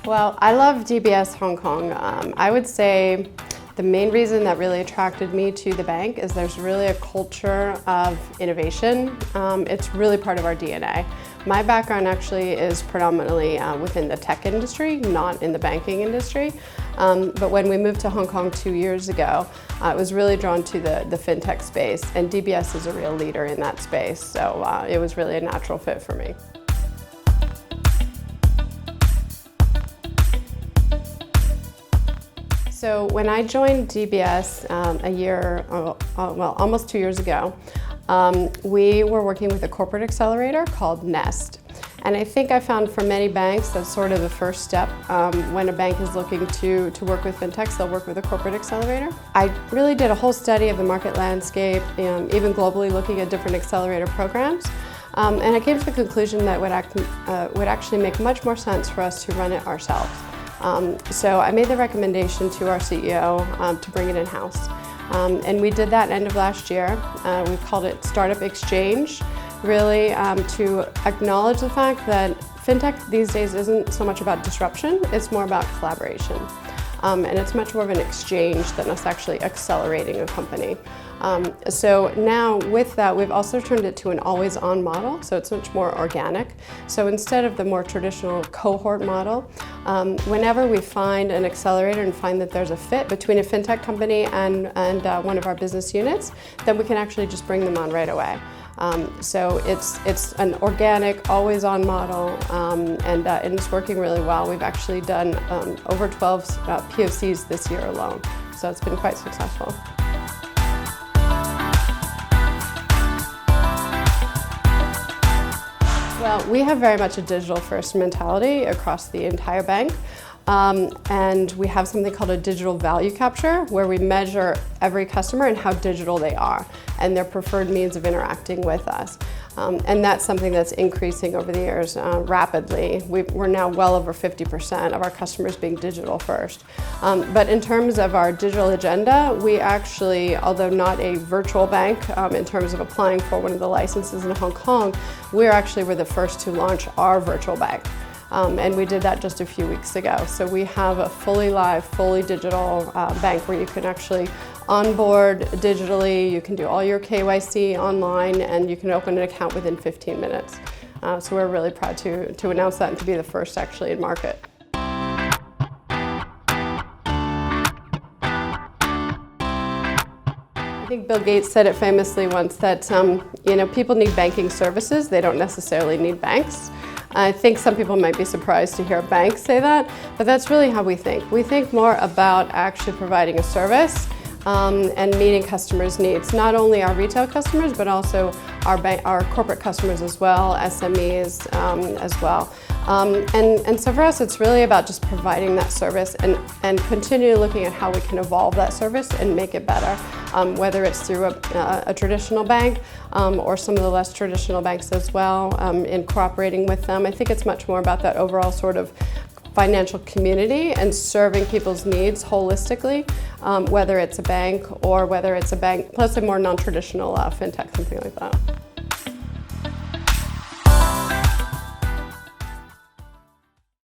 Well, I love DBS Hong Kong. I would say the main reason that really attracted me to the bank is there's really a culture of innovation. It's really part of our DNA. My background actually is predominantly within the tech industry, not in the banking industry. But when we moved to Hong Kong 2 years ago, I was really drawn to the fintech space, and DBS is a real leader in that space, so it was really a natural fit for me. So when I joined DBS almost 2 years ago, we were working with a corporate accelerator called Nest. And I think I found for many banks that's sort of the first step. When a bank is looking to work with fintechs, they'll work with a corporate accelerator. I really did a whole study of the market landscape, even globally looking at different accelerator programs. And I came to the conclusion that it would actually make much more sense for us to run it ourselves. So I made the recommendation to our CEO to bring it in-house. And we did that end of last year. We called it Startup Xchange, really to acknowledge the fact that fintech these days isn't so much about disruption, it's more about collaboration. And it's much more of an exchange than us actually accelerating a company. So now with that, we've also turned it to an always-on model, so it's much more organic. So instead of the more traditional cohort model, whenever we find an accelerator and find that there's a fit between a fintech company and one of our business units, then we can actually just bring them on right away. So it's an organic, always-on model, and it's working really well. We've actually done over 12 POCs this year alone, so it's been quite successful. Well, we have very much a digital-first mentality across the entire bank. And we have something called a digital value capture, where we measure every customer and how digital they are and their preferred means of interacting with us. And that's something that's increasing over the years rapidly. We're now well over 50% of our customers being digital first. But in terms of our digital agenda, we actually, although not a virtual bank in terms of applying for one of the licenses in Hong Kong, we were the first to launch our virtual bank. And we did that just a few weeks ago. So we have a fully live, fully digital bank where you can actually onboard digitally, you can do all your KYC online, and you can open an account within 15 minutes. So we're really proud to announce that and to be the first actually in market. I think Bill Gates said it famously once that people need banking services, they don't necessarily need banks. I think some people might be surprised to hear banks say that, but that's really how we think. We think more about actually providing a service and meeting customers' needs, not only our retail customers, but also our corporate customers as well, SMEs as well. And so for us, it's really about just providing that service and continually looking at how we can evolve that service and make it better, whether it's through a traditional bank or some of the less traditional banks as well, in cooperating with them. I think it's much more about that overall sort of financial community and serving people's needs holistically, whether it's a bank or whether it's a bank plus a more non-traditional fintech, something like that.